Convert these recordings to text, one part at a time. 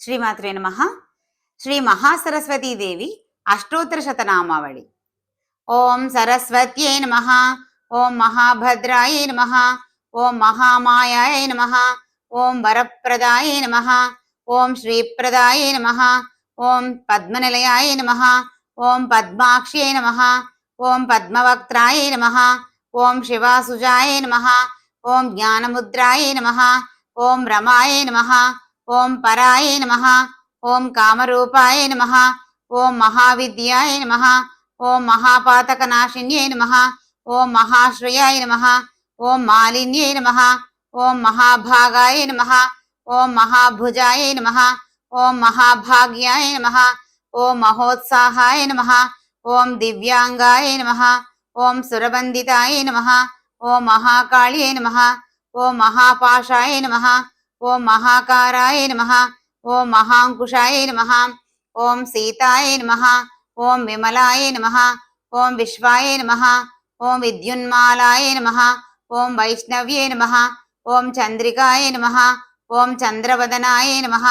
శ్రీమాత్రే నమః. శ్రీ మహాసరస్వతీదేవి అష్టోత్తర శతనామావళి. ఓం సరస్వత్యై నమః. ఓం మహాభద్రాయై నమః. ఓం మహామాయాయై నమః. ఓం వరప్రదాయై నమః. ఓం శ్రీప్రదాయై నమః. ఓం పద్మనిలయాయై నమః. ఓం పద్మాక్ష్యై నమః. ఓం పద్మవక్త్రాయై నమః. ఓం శివాసుజాయై నమః. ఓం జ్ఞానముద్రాయై నమః. ఓం రమాయై నమః. ఓం పరాయై నమః. ఓం కామరూపాయ నమః. ఓం మహావిద్యాయ నమః. ఓం మహాపాతకనాశిన్యై నమః. ఓం మహాశ్రయాయ నమః. ఓం మాలిన్యై నమః. ఓం మహాభాగాయ నమః. ఓం మహాభుజాయ నమః. ఓం మహాభాగ్యాయ నమః. ఓం మహోత్సాహాయ నమః. ఓం దివ్యాంగాయ నమః. ఓం సురబంధితాయ నమః. ఓం మహాకాళ్యై నమః. ఓం మహాపాశాయ నమః. ఓం మహాకారాయ నమః. ఓం మహాంకుశాయ నమః. ఓం సీతాయ నమః. ఓం విమలాయ నమః. ఓం విశ్వాయ నమః. ఓం విద్యున్మాలాయ నమః. ఓం వైష్ణవ్యే నమః. ఓం చంద్రికాయ నమః. ఓం చంద్రవదనాయ నమః.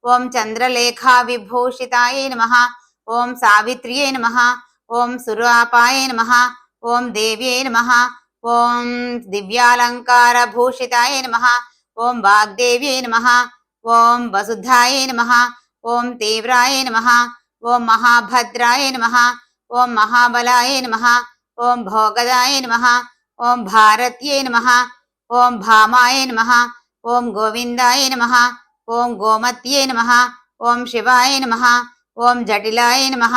ఓం చంద్రలేఖా విభూషితాయ నమః. ఓం సావిత్ర్యే నమః. ఓం సురాపాయ నమః. ఓం దేవ్యే నమః. ఓం దివ్యాలంకార భూషితాయ నమః. ఓం వాగ్దేవ్యే నమః. ఓం వసుధాయ నమః. ఓం తీవ్రాయ నమః. ఓం మహాభద్రాయ నమః. ఓం మహాబలాయ నమః. ఓం భోగదాయ నమః. ఓం భారత్యై నమః. ఓం భామాయ నమః. ఓం గోవిందాయ నమః. ఓం గోమత్యై నమః. ఓం శివాయ నమః. ఓం జటిలాయ నమః.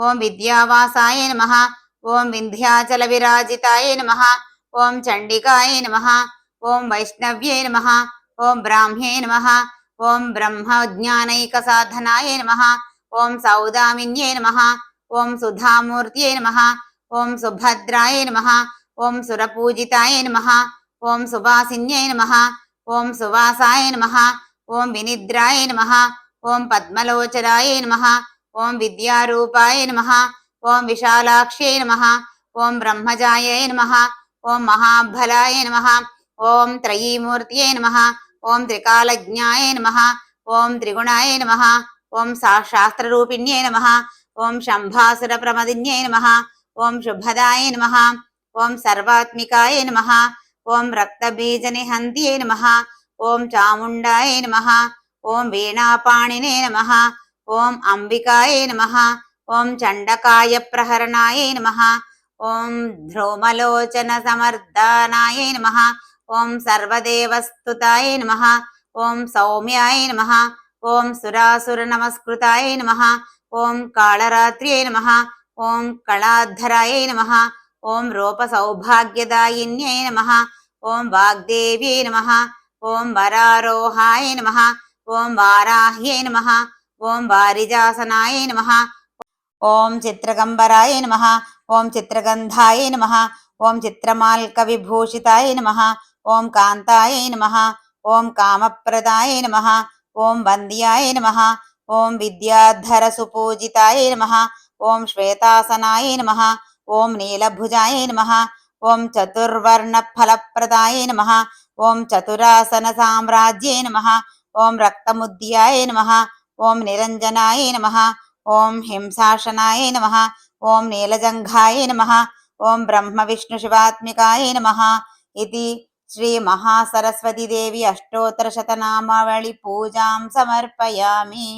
ఓం విద్యావాసాయ నమః. ఓం వింధ్యాచల విరాజితాయ నమః. ఓం చండికాయ నమః. ఓం వైష్ణవ్యై నమః. ఓం బ్రాహ్మ్యై నమః. ఓం బ్రహ్మజ్ఞానైక సాధనాయ నమః. ఓం సౌదామిన్యై నమః. ఓం సుధామూర్త్యై నమః. ఓం సుభద్రాయ నమః. ఓం సురపూజితాయ నమః. ఓం సువాసిన్యై నమః. ఓం సువాసాయ నమః. ఓం వినిద్రాయ నమః. ఓం పద్మలోచనాయ నమః. ఓం విద్యారూపాయ నమః. ఓం విశాలాక్ష్యై నమః. ఓం బ్రహ్మజాయై నమః. ఓం మహాబలాయ నమః. ఓం త్రయీమూర్త్యై నమః. ఓం త్రికాలజ్ఞాయ నమః. ఓం త్రిగుణాయ నమః. ఓం శాస్త్రరూపిణ్యై నమః. ఓం శంభాసుర ప్రమదిన్యై నమః. ఓం శుభదాయ నమః. ఓం సర్వాత్మికాయ నమః. ఓం రక్తబీజనిహంత్యై నమః. ఓం చాముండాయ నమః. ఓం వీణాపాణినే నమః. ఓం అంబికాయ నమః. ఓం చండకాయ ప్రహరణాయ నమః. ఓం ధ్రుమలోచన సమర్దానాయ నమః. ఓం సర్వదేవస్తుతాయ నమః. ఓం సౌమ్యాయ నమః. ఓం సురాసుర నమస్కృతాయ నమః. ఓం కాళరాత్ర్యై నమః. ఓం కళాధరాయ నమః. ఓం రూప సౌభాగ్యదాయిన్యై నమః. ఓం వాగ్దేవ్యై నమః. ఓం వరారోహాయ నమః. ఓం వారాహ్యై నమః. ఓం వారిజాసనాయ నమః. ఓం చిత్రగంబరాయ నమః. ఓం చిత్రగంధాయ నమః. ఓం చిత్రమాల్క విభూషితాయ నమః. ఓం కాంతాయ నమః. ఓం కామప్రదాయ నమః. ఓం వంద్యాయ నమః. ఓం విద్యాధర సుపూజితాయ నమః. ఓం శ్వేతాసనాయ నమః. ఓం నీలభుజాయ నమః. ఓం చతుర్వర్ణ ఫలప్రదాయ నమః. ఓం చతురాసన సామ్రాజ్యే నమః. ఓం రక్తముద్యాయ నమః. ఓం నిరంజనాయ నమః. ఓం హింసాశనాయ నమః. ఓం నీలజంఘాయ నమః. ఓం బ్రహ్మ విష్ణు శివాత్మికాయ నమః. ఇది శ్రీ మహాసరస్వతీదేవి అష్టోత్తర శతనామావళి పూజాం సమర్పయామి.